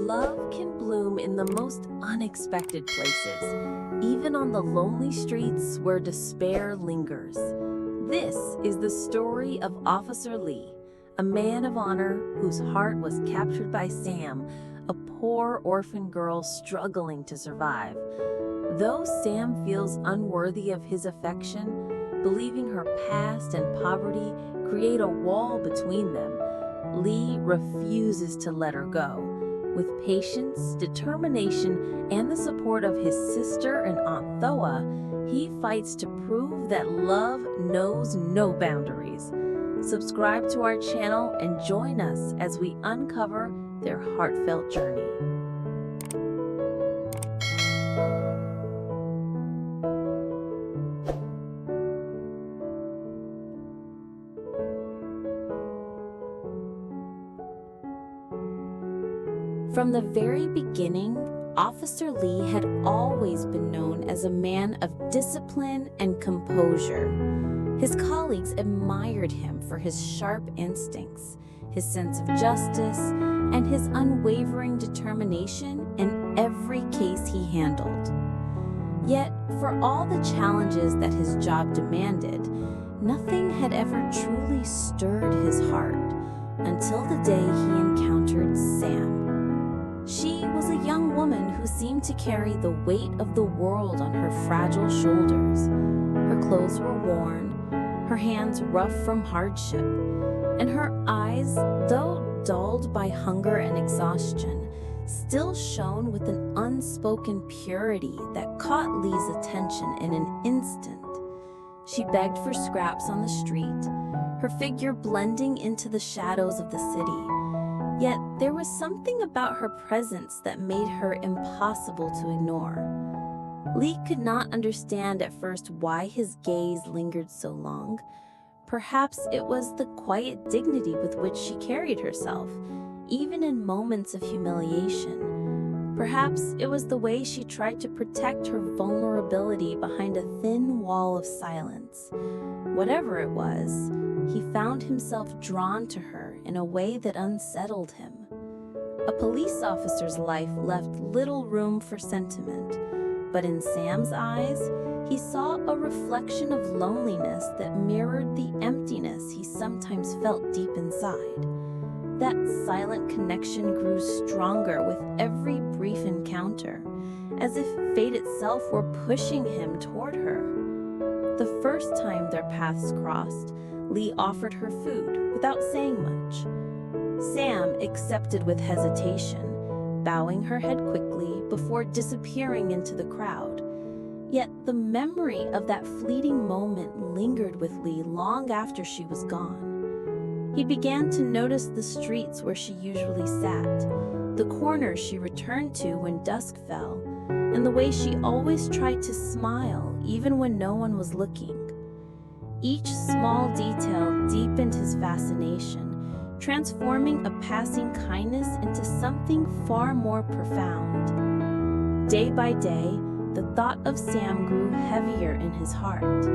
Love can bloom in the most unexpected places, even on the lonely streets where despair lingers. This is the story of Officer Lee, a man of honor whose heart was captured by Sam, a poor orphan girl struggling to survive. Though Sam feels unworthy of his affection, believing her past and poverty create a wall between them, Lee refuses to let her go. With patience, determination, and the support of his sister and Aunt Thoa, he fights to prove that love knows no boundaries. Subscribe to our channel and join us as we uncover their heartfelt journey. From the very beginning, Officer Lee had always been known as a man of discipline and composure. His colleagues admired him for his sharp instincts, his sense of justice, and his unwavering determination in every case he handled. Yet, for all the challenges that his job demanded, nothing had ever truly stirred his heart until the day he encountered Sam. She was a young woman who seemed to carry the weight of the world on her fragile shoulders. Her clothes were worn, her hands rough from hardship, and her eyes, though dulled by hunger and exhaustion, still shone with an unspoken purity that caught Lee's attention in an instant. She begged for scraps on the street, her figure blending into the shadows of the city. Yet there was something about her presence that made her impossible to ignore. Lee could not understand at first why his gaze lingered so long. Perhaps it was the quiet dignity with which she carried herself, even in moments of humiliation. Perhaps it was the way she tried to protect her vulnerability behind a thin wall of silence. Whatever it was, he found himself drawn to her in a way that unsettled him. A police officer's life left little room for sentiment, but in Sam's eyes, he saw a reflection of loneliness that mirrored the emptiness he sometimes felt deep inside. That silent connection grew stronger with every brief encounter, as if fate itself were pushing him toward her. The first time their paths crossed, Lee offered her food without saying much. Sam accepted with hesitation, bowing her head quickly before disappearing into the crowd. Yet the memory of that fleeting moment lingered with Lee long after she was gone. He began to notice the streets where she usually sat, the corners she returned to when dusk fell, and the way she always tried to smile even when no one was looking. Each small detail deepened his fascination, transforming a passing kindness into something far more profound. Day by day, the thought of Sam grew heavier in his heart.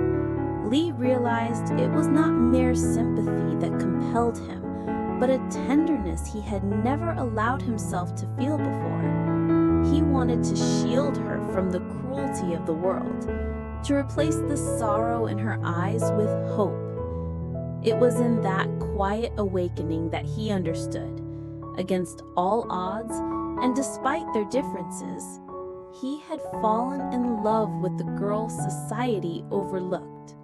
Lee realized it was not mere sympathy that compelled him, but a tenderness he had never allowed himself to feel before. He wanted to shield her from the cruelty of the world, to replace the sorrow in her eyes with hope. It was in that quiet awakening that he understood, against all odds and despite their differences, he had fallen in love with the girl society overlooked.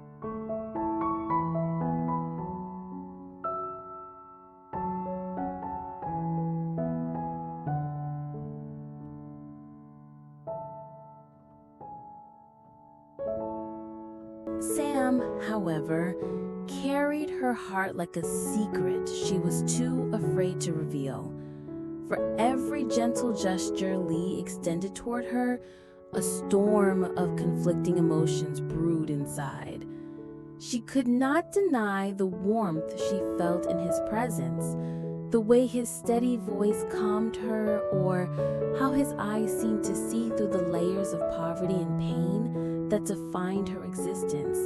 Sam, however, carried her heart like a secret she was too afraid to reveal. For every gentle gesture Lee extended toward her, a storm of conflicting emotions brewed inside. She could not deny the warmth she felt in his presence, the way his steady voice calmed her, or how his eyes seemed to see through the layers of poverty and pain that defined her existence.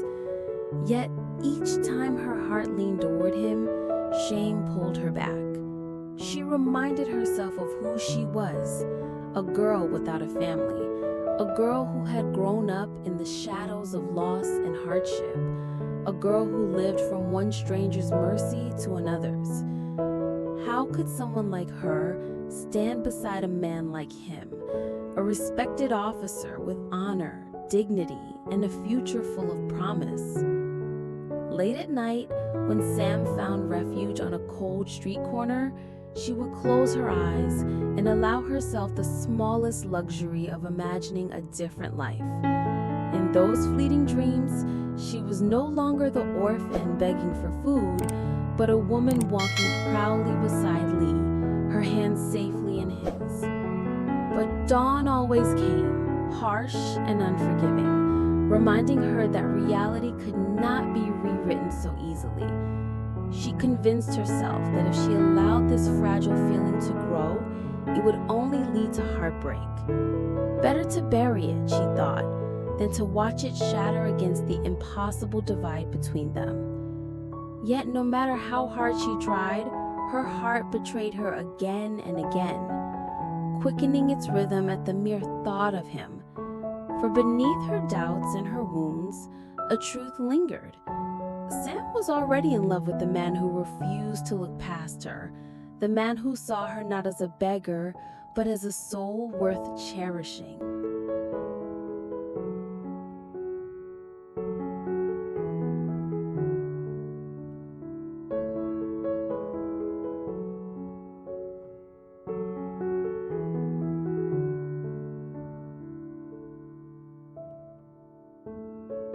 Yet each time her heart leaned toward him, shame pulled her back. She reminded herself of who she was, a girl without a family, a girl who had grown up in the shadows of loss and hardship, a girl who lived from one stranger's mercy to another's. How could someone like her stand beside a man like him, a respected officer with honor, dignity, and a future full of promise? Late at night, when Sam found refuge on a cold street corner, she would close her eyes and allow herself the smallest luxury of imagining a different life. In those fleeting dreams, she was no longer the orphan begging for food, but a woman walking proudly beside Lee, her hands safely in his. But dawn always came, harsh and unforgiving, reminding her that reality could not be rewritten so easily. She convinced herself that if she allowed this fragile feeling to grow, it would only lead to heartbreak. Better to bury it, she thought, than to watch it shatter against the impossible divide between them. Yet no matter how hard she tried, her heart betrayed her again and again, quickening its rhythm at the mere thought of him. For beneath her doubts and her wounds, a truth lingered. Sam was already in love with the man who refused to look past her, the man who saw her not as a beggar, but as a soul worth cherishing.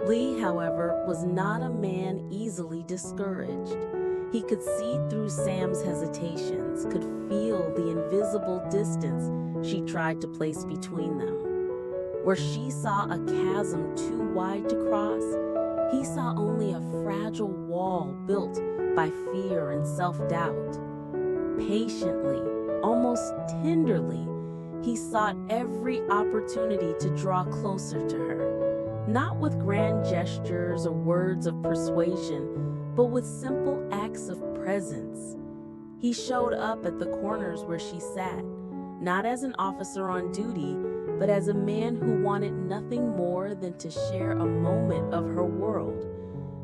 Lee, however, was not a man easily discouraged. He could see through Sam's hesitations, could feel the invisible distance she tried to place between them. Where she saw a chasm too wide to cross, he saw only a fragile wall built by fear and self-doubt. Patiently, almost tenderly, he sought every opportunity to draw closer to her. Not with grand gestures or words of persuasion, but with simple acts of presence. He showed up at the corners where she sat, not as an officer on duty, but as a man who wanted nothing more than to share a moment of her world.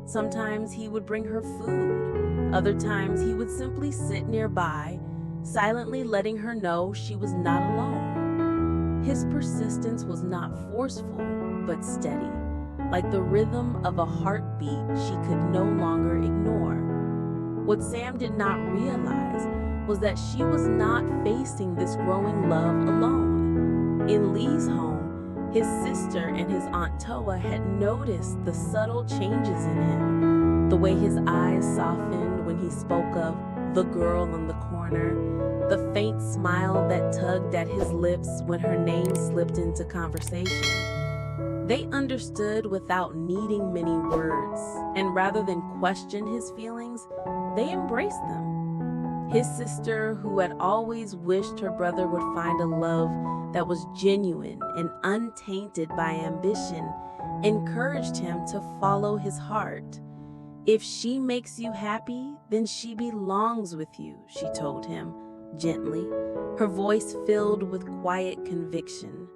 Sometimes he would bring her food. Other times he would simply sit nearby, silently letting her know she was not alone. His persistence was not forceful, but steady, like the rhythm of a heartbeat she could no longer ignore. What Sam did not realize was that she was not facing this growing love alone. In Lee's home, his sister and his Aunt Toa had noticed the subtle changes in him, the way his eyes softened when he spoke of the girl in the corner, the faint smile that tugged at his lips when her name slipped into conversation. They understood without needing many words, and rather than question his feelings, they embraced them. His sister, who had always wished her brother would find a love that was genuine and untainted by ambition, encouraged him to follow his heart. "If she makes you happy, then she belongs with you," she told him, gently, her voice filled with quiet conviction.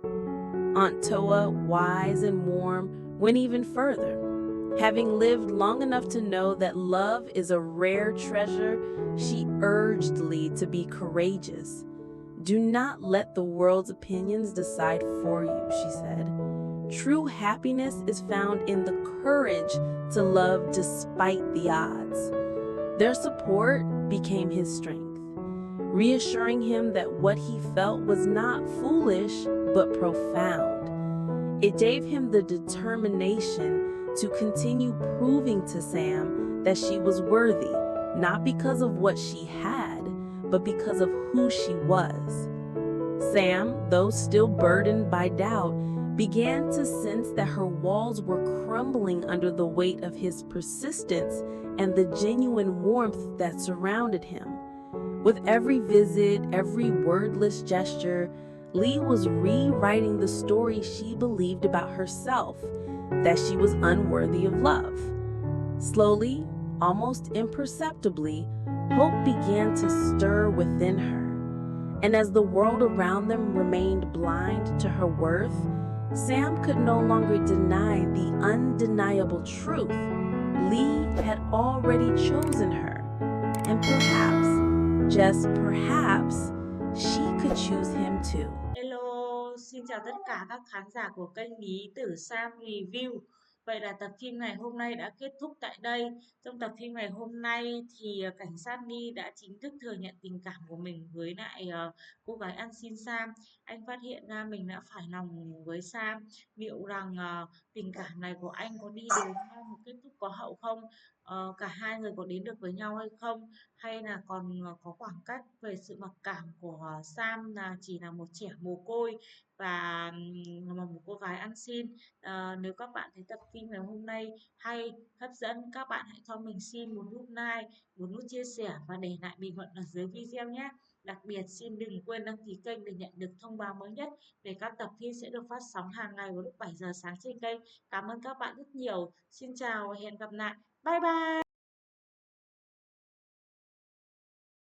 Aunt Toa, wise and warm, went even further. Having lived long enough to know that love is a rare treasure, she urged Lee to be courageous. "Do not let the world's opinions decide for you," she said. "True happiness is found in the courage to love despite the odds." Their support became his strength, reassuring him that what he felt was not foolish, but profound. It gave him the determination to continue proving to Sam that she was worthy, not because of what she had, but because of who she was. Sam, though still burdened by doubt, began to sense that her walls were crumbling under the weight of his persistence and the genuine warmth that surrounded him. With every visit, every wordless gesture, Lee was rewriting the story she believed about herself, that she was unworthy of love. Slowly, almost imperceptibly, Hope began to stir within her. And as the world around them remained blind to her worth, Sam could no longer deny the undeniable truth. Lee had already chosen her. And perhaps, just perhaps, she could choose him too. Hello, xin chào tất cả các khán giả của kênh Bí Tử Sam Review. Vậy là tập phim ngày hôm nay đã kết thúc tại đây. Trong tập phim ngày hôm nay thì cảnh sát Ni đã chính thức thừa nhận tình cảm của mình với lại cô gái ăn xin Sam. Anh phát hiện ra mình đã phải lòng với Sam. Liệu rằng tình cảm này của anh có đi đến một kết thúc có hậu không? Cả hai người có đến được với nhau hay không? Hay là còn có khoảng cách về sự mặc cảm của Sam là chỉ là một trẻ mồ côi và là một cô gái ăn xin. Nếu các bạn thấy tập phim ngày hôm nay hay, hấp dẫn, các bạn hãy cho mình xin một nút like, một nút chia sẻ và để lại bình luận ở dưới video nhé. Đặc biệt xin đừng quên đăng ký kênh để nhận được thông báo mới nhất về các tập phim sẽ được phát sóng hàng ngày vào lúc 7 giờ sáng trên kênh. Cảm ơn các bạn rất nhiều. Xin chào và hẹn gặp lại. Bye bye.